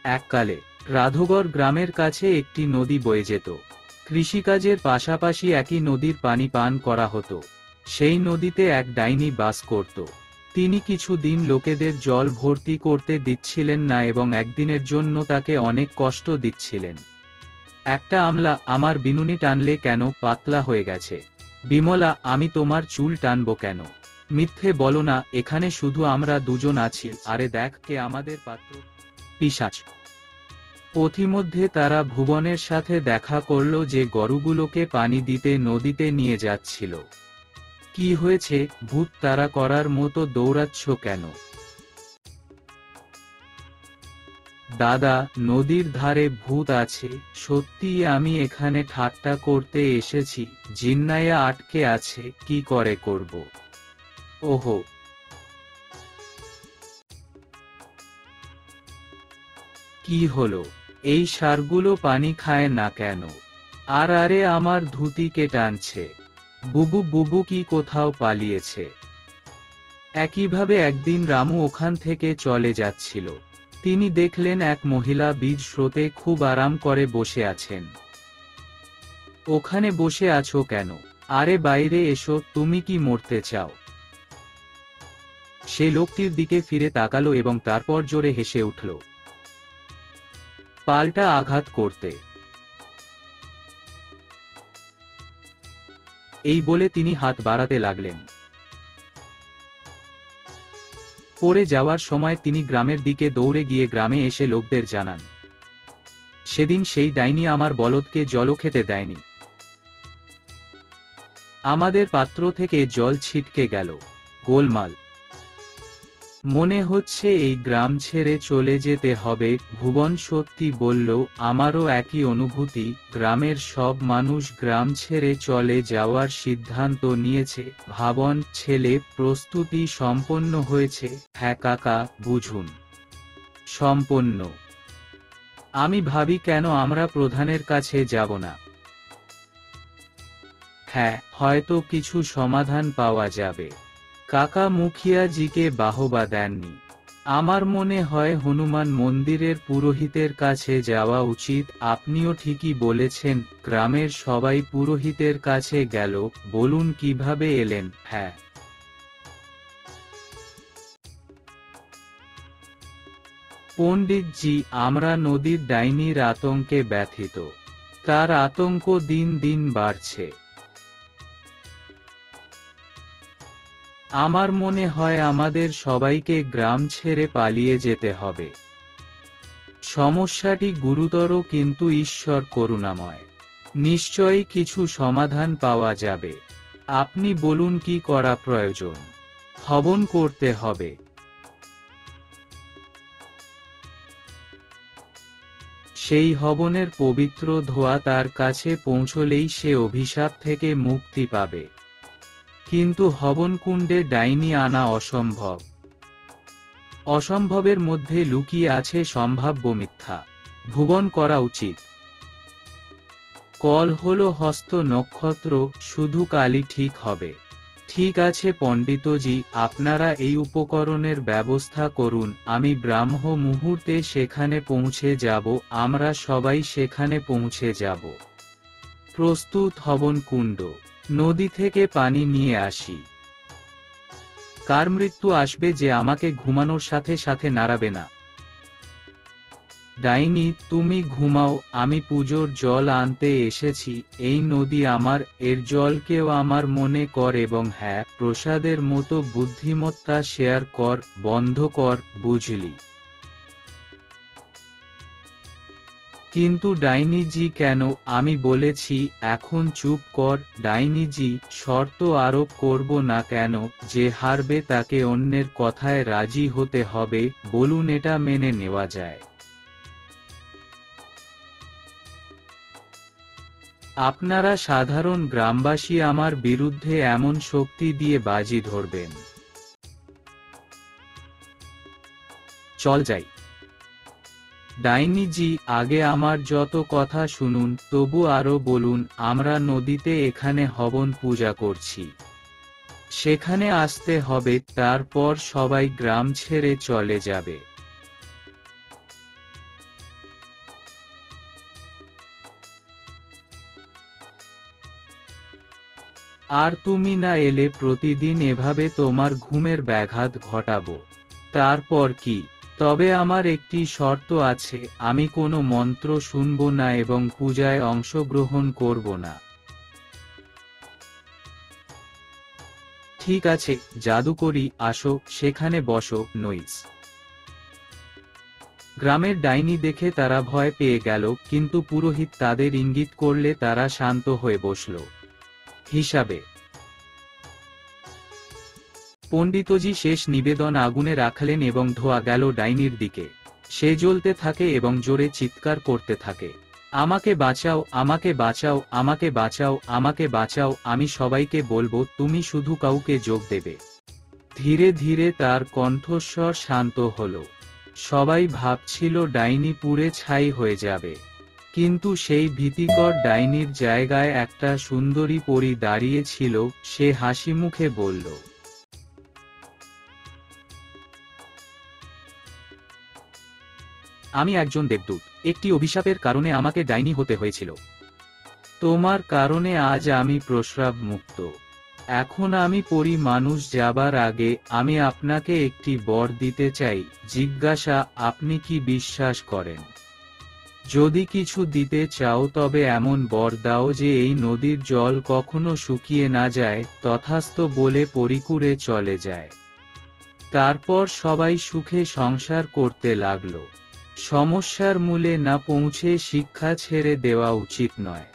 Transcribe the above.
এককালে রাধগড় গ্রামের কাছে একটি নদী বয়ে যেত। কৃষিকাজের পাশাপাশি একই নদীর পানি পান করা হতো। সেই নদীতে এক ডাইনি বাস করত। তিনি কিছুদিন লোকেদের জল ভর্তি করতে দিচ্ছিলেন না এবং একদিনের জন্য তাকে অনেক কষ্ট দিচ্ছিলেন। একটা আমলা, আমার বিনুনি টানলে কেন, পাতলা হয়ে গেছে। বিমলা, আমি তোমার চুল টানবো কেন? মিথ্যে বলো না, এখানে শুধু আমরা দুজন আছি। আরে দেখ কে আমাদের পাত্র। পিশাচ। পথিমধ্যে তারা ভুবনের সাথে দেখা করল যে গরুগুলোকে পানি দিতে নদীতে নিয়ে যাচ্ছিল। কি হয়েছে, ভূত তাড়া করার মতো দৌড়াচ্ছ কেন? দাদা, নদীর ধারে ভূত আছে। সত্যিই আমি এখানে ঠাট্টা করতে এসেছি। জিন্নাইয়া আটকে আছে, কি করে করব? ওহো, কি হলো? এই ষাঁড়গুলো পানি খায় না কেন? আর আরে আমার ধুতিকে টানছে। বুবু বুবু কি কোথাও পালিয়েছে? একইভাবে একদিন রামু ওখান থেকে চলে যাচ্ছিল। তিনি দেখলেন এক মহিলা বীজ স্রোতে খুব আরাম করে বসে আছেন। ওখানে বসে আছো কেন? আরে বাইরে এসো, তুমি কি মরতে চাও? সে লোকটির দিকে ফিরে তাকালো এবং তারপর জোরে হেসে উঠল, পাল্টা আঘাত করতে। এই বলে তিনি হাত বাড়াতে লাগলেন। পড়ে যাওয়ার সময় তিনি গ্রামের দিকে দৌড়ে গিয়ে গ্রামে এসে লোকদের জানান, সেদিন সেই ডাইনি আমার বলদকে জলও খেতে দেয়নি। আমাদের পাত্র থেকে জল ছিটকে গেল। গোলমাল। মনে হচ্ছে এই গ্রাম ছেড়ে চলে যেতে হবে। ভুবন সত্যি বলল, আমারও একই অনুভূতি। গ্রামের সব মানুষ গ্রাম ছেড়ে চলে যাওয়ার সিদ্ধান্ত নিয়েছে। ভাবন ছেলে, প্রস্তুতি সম্পন্ন হয়েছে? হ্যাঁ কাকা, বুঝুন। সম্পন্ন। আমি ভাবি কেন আমরা প্রধানের কাছে যাব না? হ্যাঁ, হয়তো কিছু সমাধান পাওয়া যাবে। কাকা মুখিয়াজিকে বাহবা দেননি। আমার মনে হয় হনুমান মন্দিরের পুরোহিতের কাছে যাওয়া উচিত। আপনিও ঠিকই বলেছেন। গ্রামের সবাই পুরোহিতের কাছে গেল। বলুন কিভাবে এলেন? হ্যাঁ, পণ্ডিতজি, আমরা নদীর ডাইনির আতঙ্কে ব্যথিত। তার আতঙ্ক দিন দিন বাড়ছে। আমার মনে হয় আমাদের সবাইকে গ্রাম ছেড়ে পালিয়ে যেতে হবে। সমস্যাটি গুরুতর কিন্তু ঈশ্বর করুণাময়। নিশ্চয়ই কিছু সমাধান পাওয়া যাবে। আপনি বলুন কি করা প্রয়োজন? হবন করতে হবে। সেই হবনের পবিত্র ধোঁয়া তার কাছে পৌঁছলেই সে অভিশাপ থেকে মুক্তি পাবে। কিন্তু হবনকুণ্ডে ডাইনি আনা অসম্ভব। অসম্ভবের মধ্যে লুকিয়ে আছে সম্ভাব্য মিথ্যা। ভুবন করা উচিত। কল হলো হস্ত নক্ষত্র, শুধু কালই ঠিক হবে। ঠিক আছে পণ্ডিতজি, আপনারা এই উপকরণের ব্যবস্থা করুন। আমি ব্রাহ্ম মুহূর্তে সেখানে পৌঁছে যাব। আমরা সবাই সেখানে পৌঁছে যাব। প্রস্তুত হবন কুণ্ড। নদী থেকে পানি নিয়ে আসি। কার মৃত্যু আসবে যে আমাকে ঘুমানোর সাথে সাথে নাড়াবে না? ডাইনি, তুমি ঘুমাও। আমি পুজোর জল আনতে এসেছি। এই নদী আমার, এর জলকেও আমার মনে কর এবং হ্যাঁ, প্রসাদের মতো বুদ্ধিমত্তা শেয়ার কর। বন্ধ কর, বুঝলি? কিন্তু ডাইনিজি কেন? আমি বলেছি এখন চুপ কর। ডাইনিজি, শর্ত আরোপ করব না কেন? যে হারবে তাকে অন্যের কথায় রাজি হতে হবে। বলুন এটা মেনে নেওয়া যায়? আপনারা সাধারণ গ্রামবাসী আমার বিরুদ্ধে এমন শক্তি দিয়ে বাজি ধরবেন? চল যাই। ডাইনিজি, আগে আমার যত কথা শুনুন, তবু আরো বলুন। আমরা নদীতে এখানে হবন পূজা করছি। সেখানে আসতে হবে, তারপর সবাই গ্রাম ছেড়ে চলে যাবে। আর তুমি না এলে প্রতিদিন এভাবে তোমার ঘুমের ব্যাঘাত ঘটাবো। তারপর কি? তবে আমার একটি শর্ত আছে, আমি কোনো মন্ত্র শুনবো না এবং পূজায় অংশগ্রহণ করব না। ঠিক আছে, জাদুকরি, আসো, সেখানে বসো। নইস। গ্রামের ডাইনি দেখে তারা ভয় পেয়ে গেল, কিন্তু পুরোহিত তাদের ইঙ্গিত করলে তারা শান্ত হয়ে বসল। হিসাবে পণ্ডিতজি শেষ নিবেদন আগুনে রাখলেন এবং ধোয়া গেল ডাইনির দিকে। সে জ্বলতে থাকে এবং জোরে চিৎকার করতে থাকে, আমাকে বাঁচাও, আমাকে বাঁচাও, আমাকে বাঁচাও, আমাকে বাঁচাও, আমি সবাইকে বলবো, তুমি শুধু কাউকে যোগ দেবে। ধীরে ধীরে তার কণ্ঠস্বর শান্ত হলো। সবাই ভাবছিল ডাইনি পুড়ে ছাই হয়ে যাবে, কিন্তু সেই ভীতিকর ডাইনির জায়গায় একটা সুন্দরী পরী দাঁড়িয়ে ছিল। সে হাসিমুখে বলল, আমি একজন দেবদূত, একটি অভিশাপের কারণে আমাকে ডাইনি হতে হয়েছিল। তোমার কারণে আজ আমি প্রস্রাব মুক্ত। এখন আমি পরী মানুষ যাবার আগে আমি আপনাকে একটি বর দিতে চাই। জিজ্ঞাসা, আপনি কি বিশ্বাস করেন? যদি কিছু দিতে চাও তবে এমন বর দাও যে এই নদীর জল কখনো শুকিয়ে না যায়। তথাস্তু বলে পরীকুরে চলে যায়। তারপর সবাই সুখে সংসার করতে লাগলো। সমস্যার মূলে না পৌঁছে শিক্ষা ছেড়ে দেওয়া উচিত নয়।